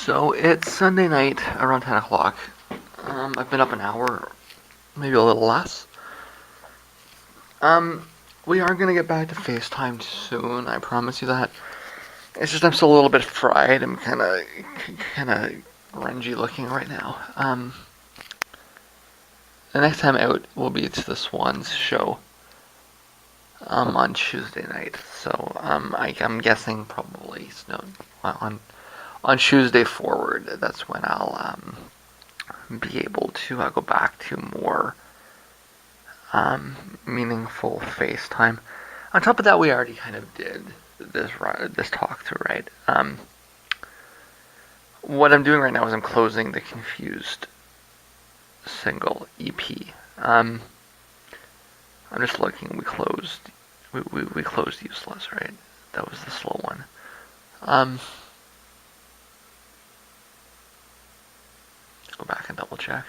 So it's Sunday night around 10 o'clock. I've been up an hour, maybe a little less. Um, we are gonna get back to FaceTime soon. I promise you that. It's just I'm still a little bit fried. I'm kind of grungy looking right now. The next time out will be to the Swans show. On Tuesday night. So I'm guessing probably on Tuesday forward. That's when I'll be able to go back to more meaningful FaceTime. On top of that, we already kind of did this talk through, right? What I'm doing right now is I'm closing the Confused single EP. I'm just looking. We closed Useless, right? That was the slow one. Go back and double check.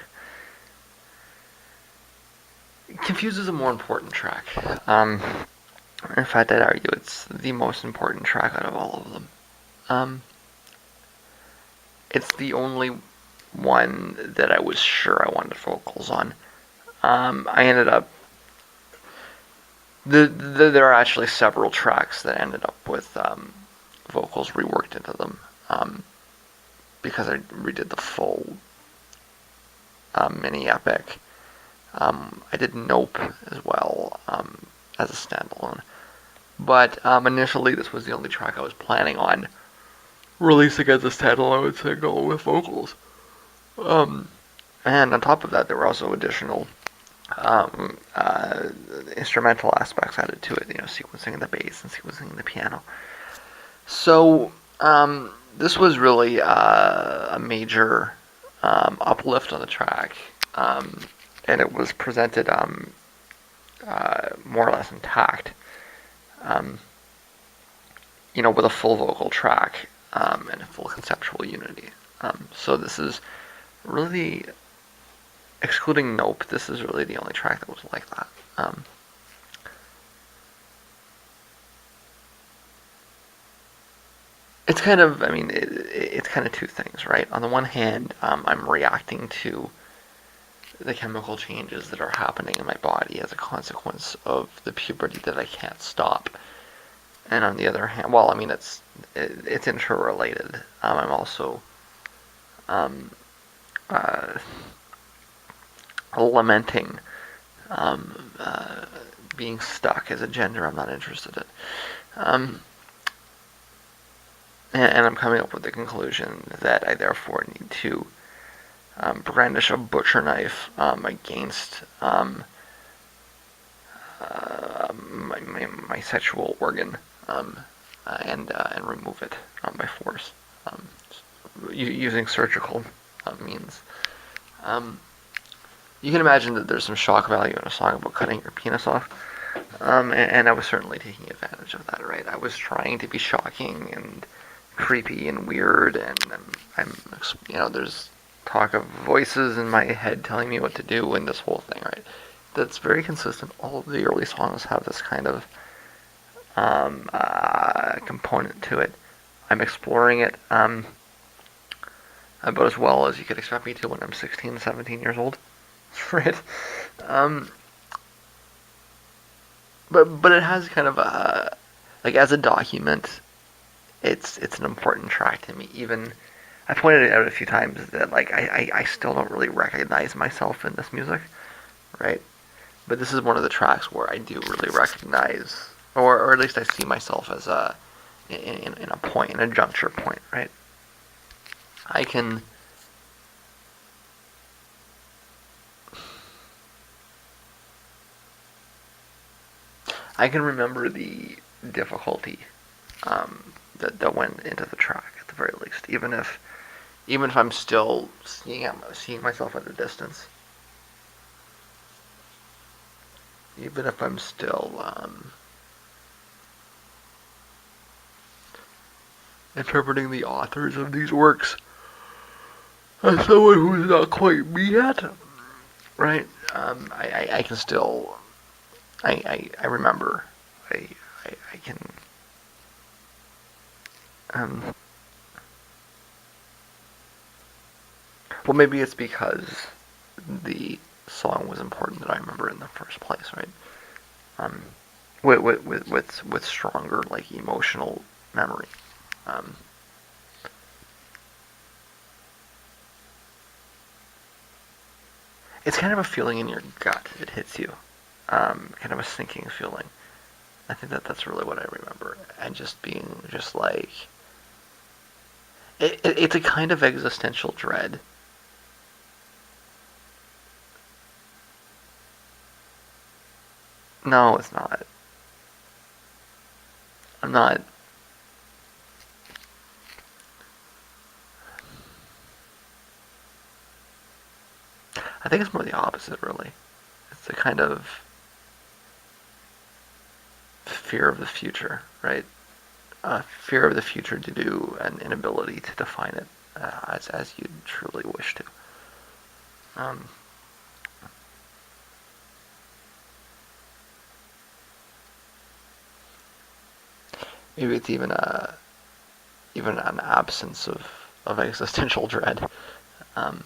Confused is a more important track. In fact, I'd argue it's the most important track out of all of them. It's the only one that I was sure I wanted vocals on. I ended up. There are actually several tracks that ended up with vocals reworked into them because I redid the full mini epic. I did Nope as well as a standalone. But initially, this was the only track I was planning on releasing as a standalone single with vocals. And on top of that, there were also additional instrumental aspects added to it, sequencing the bass and sequencing the piano. So this was really a major uplift on the track, and it was presented more or less intact, with a full vocal track and a full conceptual unity. So this is really, excluding Nope, this is really the only track that was like that. It's kind of, it's kind of two things, right? On the one hand, I'm reacting to the chemical changes that are happening in my body as a consequence of the puberty that I can't stop. And on the other hand, well, it's interrelated. I'm also lamenting being stuck as a gender I'm not interested in. And I'm coming up with the conclusion that I therefore need to brandish a butcher knife against my sexual organ and remove it by force using surgical means. You can imagine that there's some shock value in a song about cutting your penis off, and I was certainly taking advantage of that. Right, I was trying to be shocking and creepy and weird, and there's talk of voices in my head telling me what to do and this whole thing, right? That's very consistent. All of the early songs have this kind of component to it. I'm exploring it about as well as you could expect me to when I'm 16, 17 years old, right? But it has kind of as a document, it's an important track to me. Even I pointed it out a few times that I still don't really recognize myself in this music, right? But this is one of the tracks where I do really recognize, or at least I see myself as in a point, in a juncture point, right? I can remember the difficulty that went into the track at the very least, even if I'm still seeing myself at a distance, even if I'm still interpreting the authors of these works as someone who's not quite me yet, right? I can still I remember I can Well, maybe it's because the song was important that I remember in the first place, right? Um, with stronger like emotional memory. Um, it's kind of a feeling in your gut. It hits you, kind of a sinking feeling. I think that that's really what I remember, and just being just like it's a kind of existential dread. No, it's not. I'm not. I think it's more the opposite, really. It's a kind of fear of the future, right? Fear of the future due to an inability to define it as you truly wish to. Um, Maybe it's even an absence of existential dread. Um,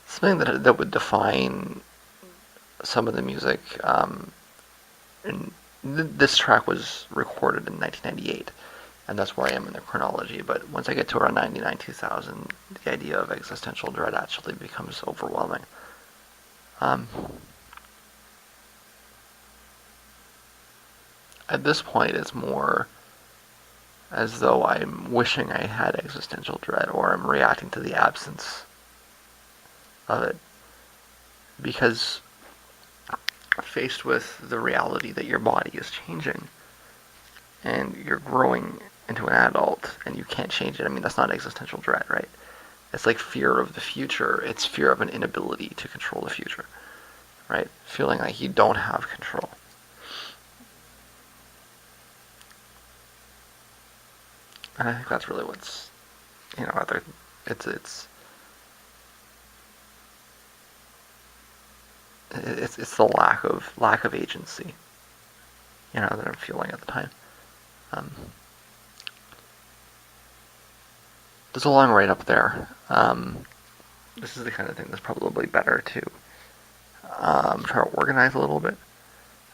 Something that would define some of the music. And this track was recorded in 1998, and that's where I am in the chronology. But once I get to around 99, 2000, the idea of existential dread actually becomes overwhelming. Um, at this point, it's more as though I'm wishing I had existential dread, or I'm reacting to the absence of it. Because faced with the reality that your body is changing and you're growing into an adult and you can't change it, I mean, that's not existential dread, right? It's like fear of the future. It's fear of an inability to control the future, right? Feeling like you don't have control. And I think that's really what's, other, it's it's the lack of agency, that I'm feeling at the time. Um, there's a long write up there. This is the kind of thing that's probably better to try to organize a little bit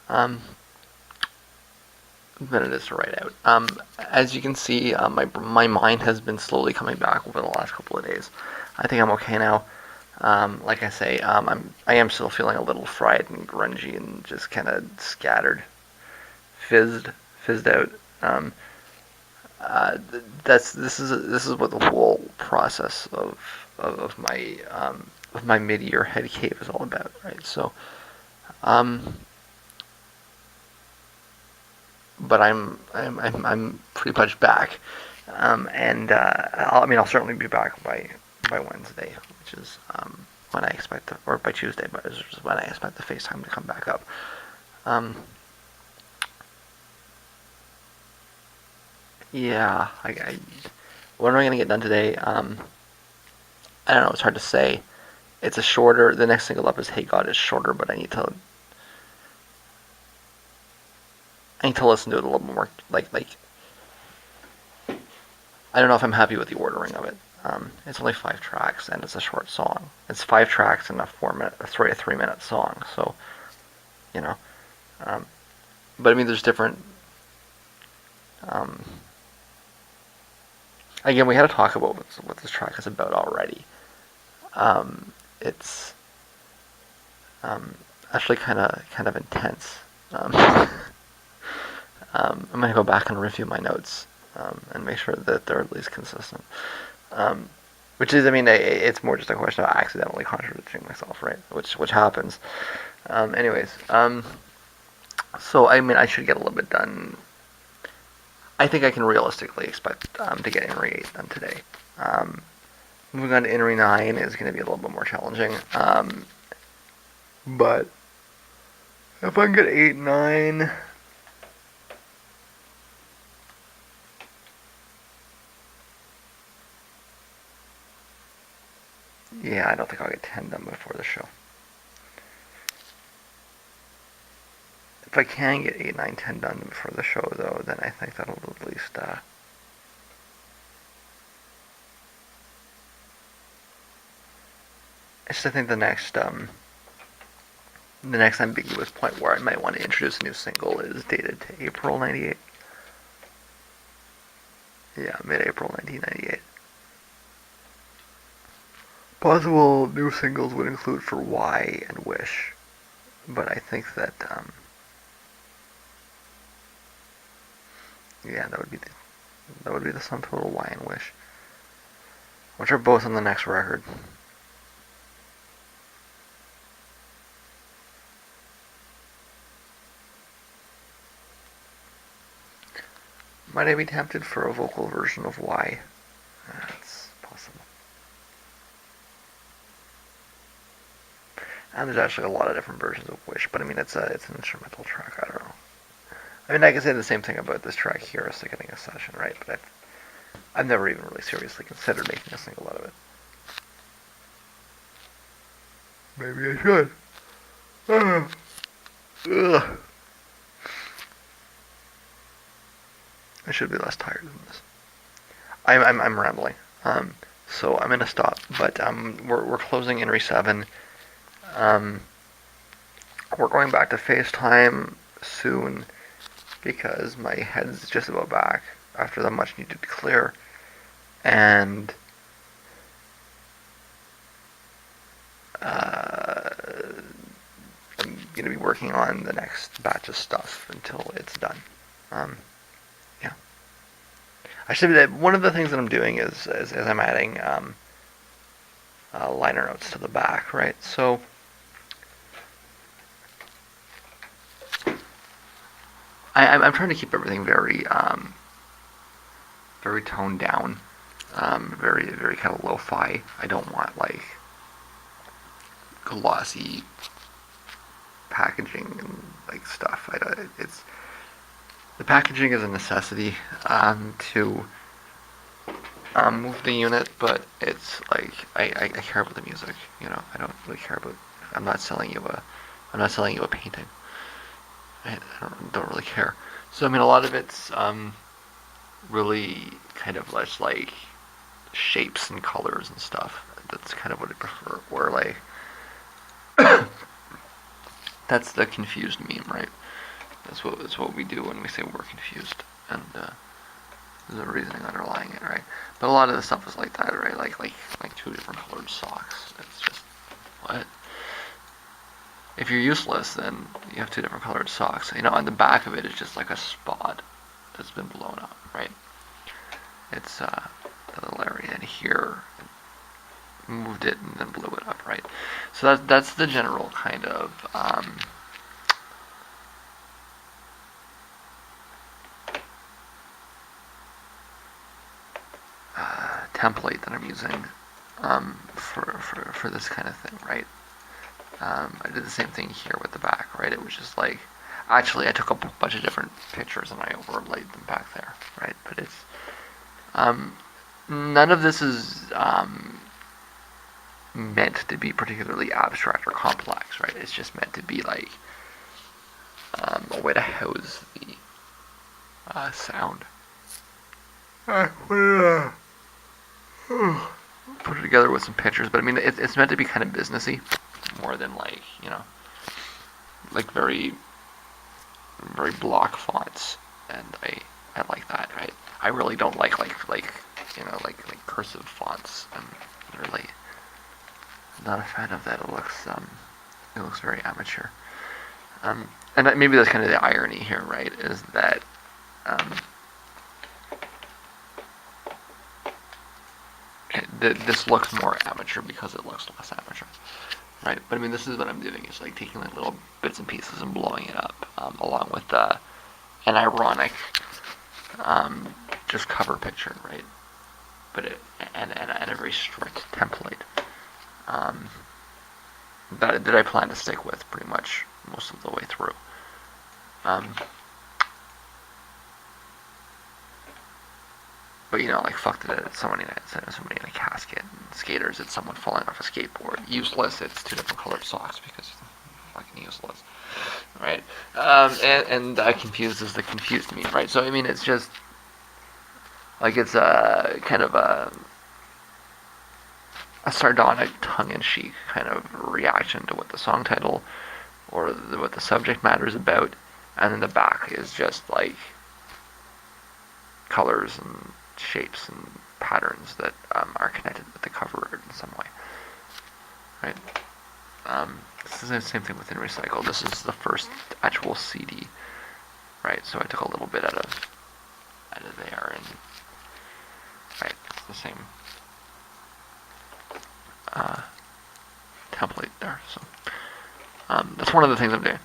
than it is to write out. As you can see, my mind has been slowly coming back over the last couple of days. I think I'm okay now. Like I say, I am still feeling a little fried and grungy and just kind of scattered, fizzed, fizzed out. Um, this is what the whole process of my mid-year head cave is all about, right? So, um, but I'm pretty much back, and I'll certainly be back by Wednesday, which is when I expect or by Tuesday, but is when I expect the FaceTime to come back up. Um, yeah, what am I gonna get done today? I don't know. It's hard to say. It's a shorter. The next single up is "Hey God" is shorter, but I need to listen to it a little more. Like I don't know if I'm happy with the ordering of it. It's only 5 tracks and it's a short song. It's 5 tracks and a 3 minute song. So you know, um, but I mean, there's different. Um, Again, we had to talk about what this track is about already. It's um, actually kind of intense. Um, I'm gonna go back and review my notes and make sure that they're at least consistent. Um, which is, I mean, it's more just a question of accidentally contradicting myself, right? Which happens. Anyways, so I mean, I should get a little bit done. I think I can realistically expect to get inri008 done today. Um, Moving on to inri009 is going to be a little bit more challenging. But if I can get 8, 9, yeah, I don't think I'll get 10 done before the show. If I can get 8, 9, 10 done before the show, though, then I think that'll at least I think the next ambiguous point where I might want to introduce a new single is dated to April '98. Yeah, mid-April 1998. Possible new singles would include For Why and Wish, but I think that yeah, that would be the sum total Why and Wish, which are both on the next record. Might I be tempted for a vocal version of Why? That's possible. And there's actually a lot of different versions of Wish, but I mean it's an instrumental track. I don't know. I mean I can say the same thing about this track here, so getting a session, right? But I've never even really seriously considered making a single out of it. Maybe I should. Ugh. I should be less tired than this. I'm rambling. So I'm gonna stop. But we're closing inri007. We're going back to FaceTime soon because my head's just about back after the much needed clear, and I'm gonna be working on the next batch of stuff until it's done. Yeah. I should. One of the things that I'm doing is I'm adding liner notes to the back, right? So I'm trying to keep everything very very toned down, very kind of lo-fi. I don't want like glossy packaging and like stuff. It's the packaging is a necessity to move the unit, but it's like I care about the music. You know, I don't really care about. I'm not selling you a painting. I don't really care. So I mean, a lot of it's really kind of less like shapes and colors and stuff. That's kind of what I prefer. Or like that's the confused meme, right? That's what we do when we say we're confused, and there's a reasoning underlying it, right? But a lot of the stuff is like that, right? Like two different colored socks. It's just what? If you're useless, then you have two different colored socks. You know, on the back of it is just like a spot that's been blown up, right? It's the little area in here, moved it and then blew it up, right? So that's the general kind of template that I'm using for this kind of thing, right? I did the same thing here with the back, right? It was just like, actually I took a bunch of different pictures and I overlaid them back there, right? But it's, none of this is meant to be particularly abstract or complex, right? It's just meant to be like a way to house the sound. Put it together with some pictures, but I mean, it's meant to be kind of businessy, more than like, you know, like very block fonts, and I like that, right? I really don't like you know like cursive fonts. I'm really not a fan of that. It looks very amateur. And maybe that's kind of the irony here, right? Is that this looks more amateur because it looks less amateur, right? But I mean, this is what I'm doing. Is like taking like little bits and pieces and blowing it up, along with an ironic just cover picture, right? But and a very strict template that I plan to stick with pretty much most of the way through. But you know, like fucked it, it's somebody in a casket. And skaters, it's someone falling off a skateboard. Useless, it's two different colored socks because it's fucking useless, right? And confused is the confused me, right? So I mean, it's just like it's a kind of a a sardonic, tongue-in-cheek kind of reaction to what the song title or what the subject matter is about, and then the back is just like colors and shapes and patterns that are connected with the cover art in some way, right? This is the same thing with inri009. This is the first actual CD, right? So I took a little bit out of there, and right, it's the same template there. So that's one of the things I'm doing.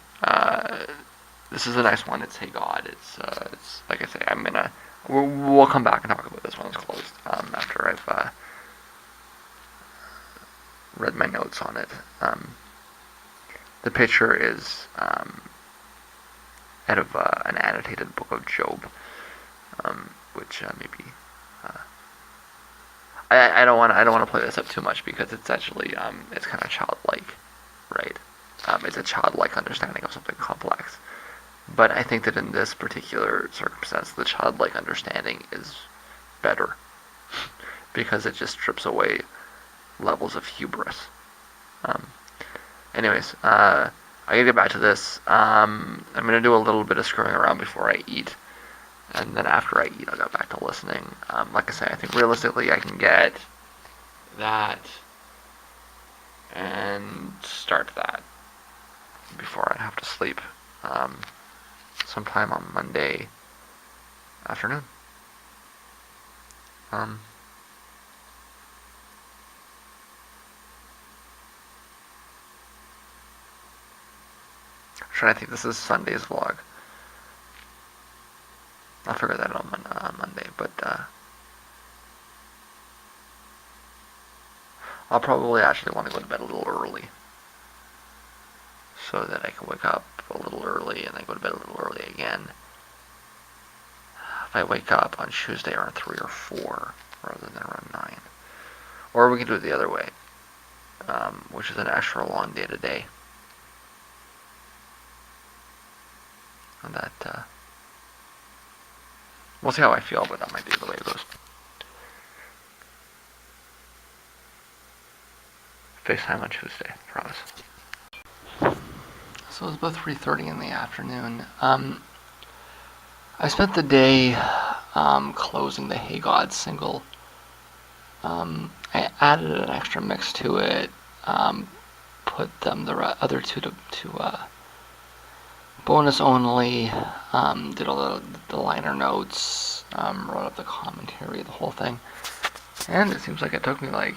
This is a nice one. It's Hey God. It's like I say. We'll come back and talk about this when it's closed after I've read my notes on it. The picture is out of an annotated book of Job, which maybe I don't want to play this up too much because it's actually it's kind of childlike, right? It's a childlike understanding of something complex. But I think that in this particular circumstance, the childlike understanding is better because it just strips away levels of hubris. Anyways, I gotta get back to this. I'm gonna do a little bit of screwing around before I eat, and then after I eat, I'll go back to listening. Like I say, I think realistically I can get that and start that before I have to sleep sometime on Monday afternoon. Trying to think, this is Sunday's vlog. I'll figure that out on Monday, but I'll probably actually want to go to bed a little early so that I can wake up a little early and then go to bed a little early again. If I wake up on Tuesday around 3 or 4 rather than around 9. Or we can do it the other way, which is an extra long day today. And that, we'll see how I feel, but that might be the way it goes. FaceTime on Tuesday, promise. So it's about 3:30 in the afternoon. I spent the day closing the Hey God single. I added an extra mix to it, put them the other two to bonus only, did all the liner notes, wrote up the commentary, the whole thing. And it seems like it took me like,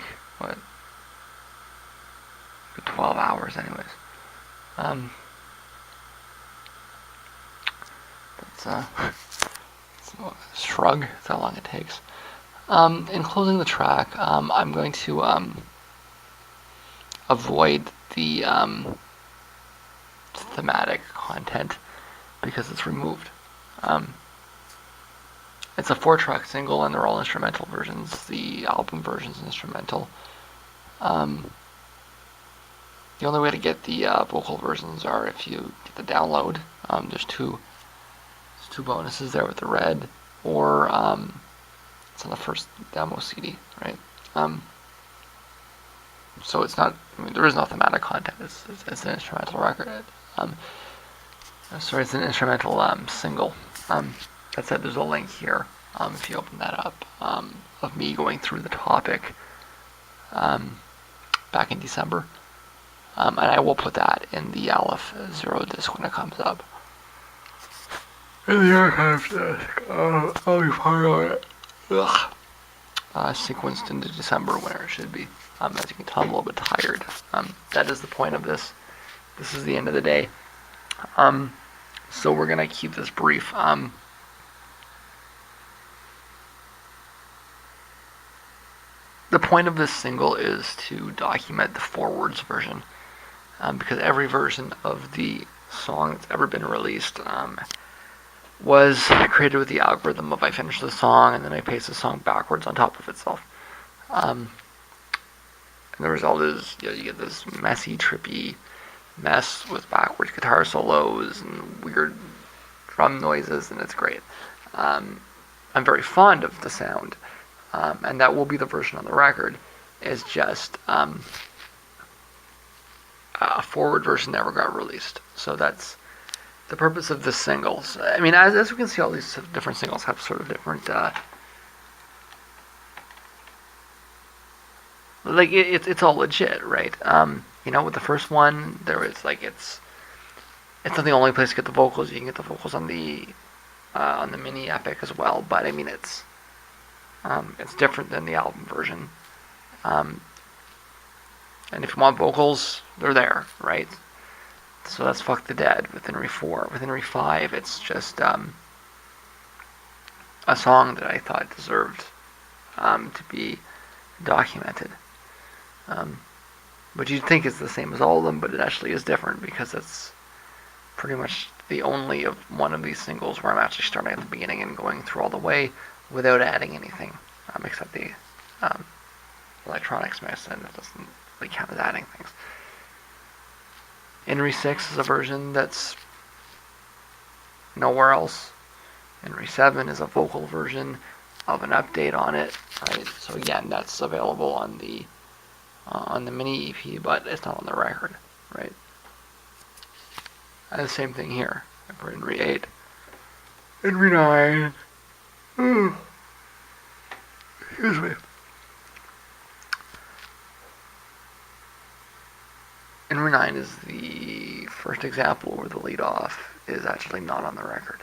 12 hours anyways. That's a shrug, that's how long it takes. In closing the track, I'm going to avoid the thematic content because it's removed. It's a 4-track single and they're all instrumental versions. The album version's instrumental. The only way to get the vocal versions are if you get the download. There's two bonuses there with the red, or it's on the first demo CD, right? So it's not. There is no thematic content. It's an instrumental record. It's an instrumental single. That said, there's a link here. If you open that up, of me going through the topic back in December. And I will put that in the Aleph Zero disc when it comes up. In the archive disc, I'll be part of it. Sequenced into December where it should be. As you can tell, I'm a little bit tired. That is the point of this. This is the end of the day. So we're going to keep this brief. The point of this single is to document the forwards version. Because every version of the song that's ever been released was created with the algorithm of I finish the song and then I paste the song backwards on top of itself. And the result is you get this messy, trippy mess with backwards guitar solos and weird drum noises, and it's great. I'm very fond of the sound, and that will be the version on the record. is just a forward version never got released. So that's the purpose of the singles. I mean, as we can see, all these different singles have sort of different, like it's all legit, right? With the first one, there was like it's not the only place to get the vocals. You can get the vocals on the mini epic as well. But I mean, it's different than the album version. Um, and if you want vocals, they're there, right? So that's Fuck the Dead with inri004. With inri005, it's just a song that I thought deserved to be documented. But you'd think it's the same as all of them, but it actually is different because it's pretty much the only of one of these singles where I'm actually starting at the beginning and going through all the way without adding anything except the electronics mix, and it doesn't really count as adding things. inri006 is a version that's nowhere else. inri007 is a vocal version of an update on it, right? So again, that's available on the mini EP, but it's not on the record, right? And the same thing here for inri008, inri009. Excuse me. inri009 is the first example where the lead off is actually not on the record.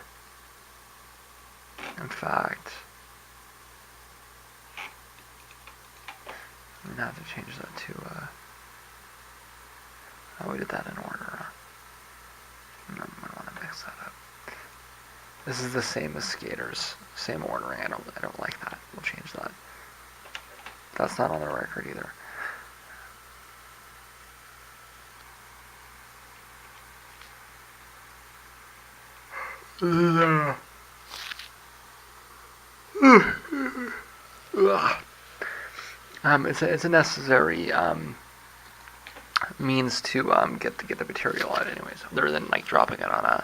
In fact, I'm gonna have to change that to oh, we did that in order. I don't want to mix that up. This is the same as Skaters, same ordering. I don't like that. We'll change that. That's not on the record either. It's a necessary means to get the material out, anyways. Other than like dropping it on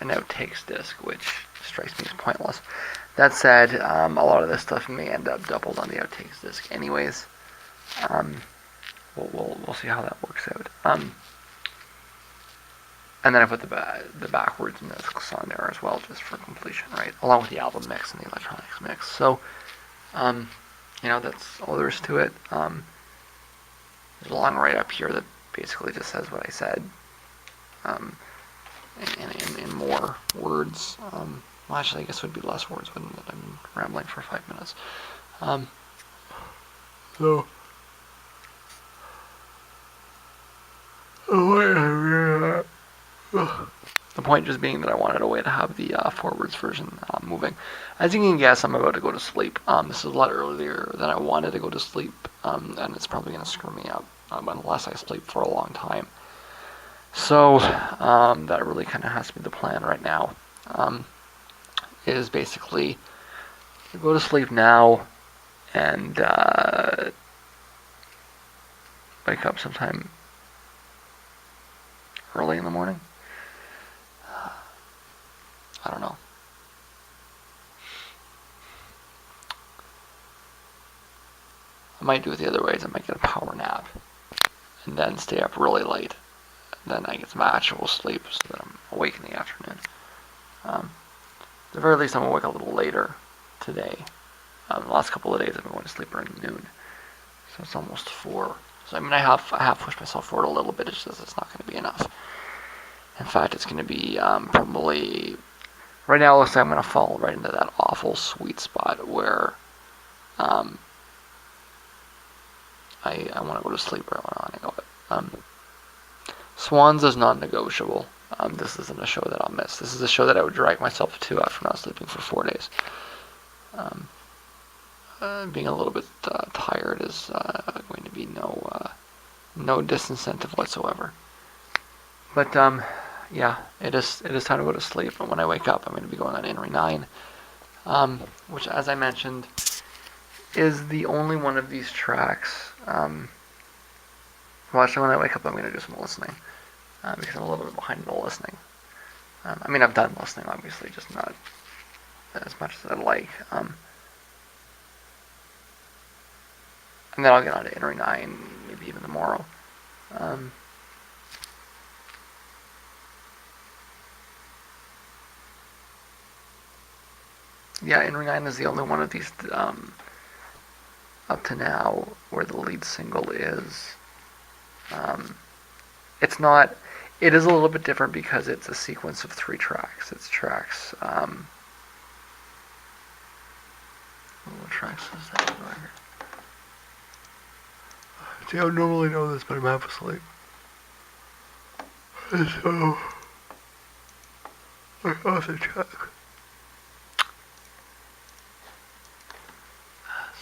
an outtakes disc, which strikes me as pointless. That said, a lot of this stuff may end up doubled on the outtakes disc, anyways. We'll see how that works out. And then I put the backwards discs on there as well, just for completion, right? Along with the album mix and the electronics mix. So, that's all there is to it. There's a long write-up here that basically just says what I said, in more words. Well, actually, I guess it would be less words, wouldn't it? I'm rambling for 5 minutes. So... The point just being that I wanted a way to have the forwards version moving. As you can guess, I'm about to go to sleep. This is a lot earlier than I wanted to go to sleep, and it's probably going to screw me up unless I sleep for a long time. So that really kind of has to be the plan right now. Is basically go to sleep now and wake up sometime early in the morning. I don't know. I might do it the other ways. I might get a power nap and then stay up really late. And then I get some actual sleep so that I'm awake in the afternoon. At the very least, I'm awake a little later today. The last couple of days I've been going to sleep around noon. So it's almost 4. So I mean, I have pushed myself forward a little bit. It's just it's not going to be enough. In fact, it's going to be probably... Right now it looks like I'm going to fall right into that awful sweet spot where I want to go to sleep right when I want to go. Swans is non-negotiable. This isn't a show that I'll miss. This is a show that I would drag myself to after not sleeping for 4 days. Being a little bit tired is going to be no disincentive whatsoever. But yeah, it is time to go to sleep. And when I wake up, I'm going to be going on inri009, which, as I mentioned, is the only one of these tracks. Well, actually, when I wake up, I'm going to do some listening because I'm a little bit behind in the listening. I mean, I've done listening, obviously, just not as much as I'd like. and then I'll get on to inri009 maybe even tomorrow. Yeah, inri009 is the only one of these up to now where the lead single is. It's not. It is a little bit different because it's a sequence of 3 tracks. It's tracks. What tracks is that? See, I would normally know this, but I'm half asleep. So, I have to check.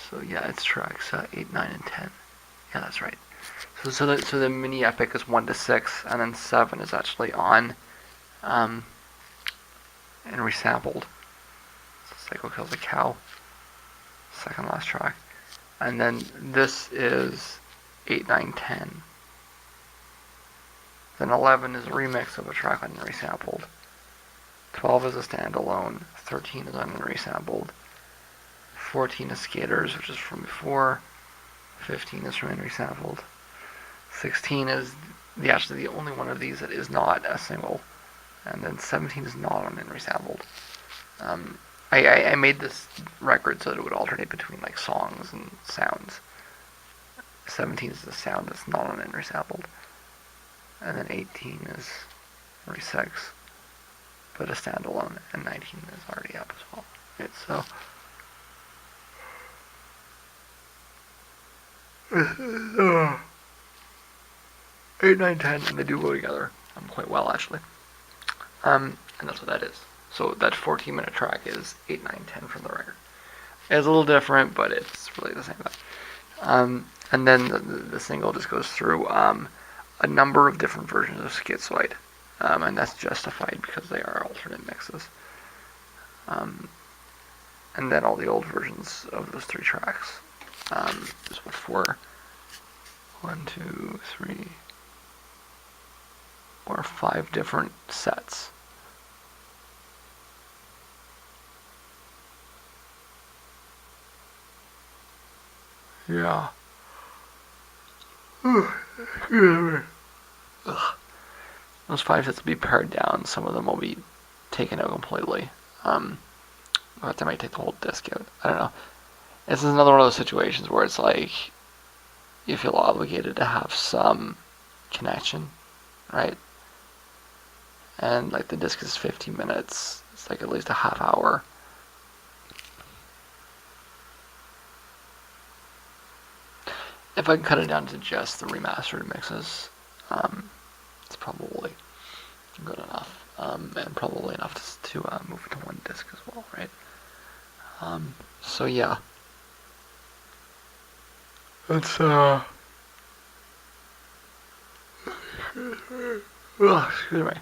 So yeah, it's tracks 8, 9, and 10. Yeah, that's right. So the mini epic is 1 to 6, and then 7 is actually on, and resampled. So Psycho Kills a Cow, second last track, and then this is 8, 9, 10. Then 11 is a remix of a track on resampled. 12 is a standalone. 13 is on resampled. 14 is Skaters, which is from before. 15 is from resampled. 16 is actually the only one of these that is not a single. And then 17 is not on resampled. I made this record so that it would alternate between like songs and sounds. 17 is the sound that's not on resampled. And then 18 is re6, but a standalone, and 19 is already up as well. Right, so 8, 9, 10, and they do go together quite well actually. And that's what that is. So that 14-minute track is 8, 9, 10 from the record. It's a little different, but it's really the same thing. And then the single just goes through a number of different versions of Schizoid, and that's justified because they are alternate mixes. And then all the old versions of those 3 tracks. There's 4, 1, 2, 3, or 5 different sets. Yeah. Ugh. Those 5 sets will be pared down. Some of them will be taken out completely. Or they might take the whole disc out. I don't know. This is another one of those situations where it's like you feel obligated to have some connection, right? And like the disc is 15 minutes. It's like at least a half hour. If I can cut it down to just the remastered mixes, it's probably good enough, and probably enough to move it to 1 disc as well, right? So yeah, that's excuse me.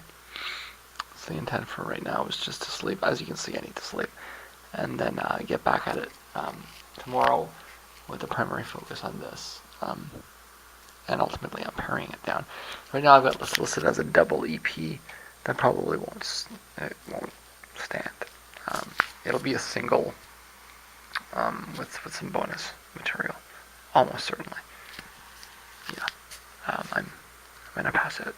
So the intent for right now is just to sleep. As you can see, I need to sleep, and then get back at it tomorrow with the primary focus on this. And ultimately I'm paring it down. Right now I've got this listed as a double EP. That probably won't stand. It'll be a single with some bonus material, almost certainly. Yeah, I'm gonna pass it.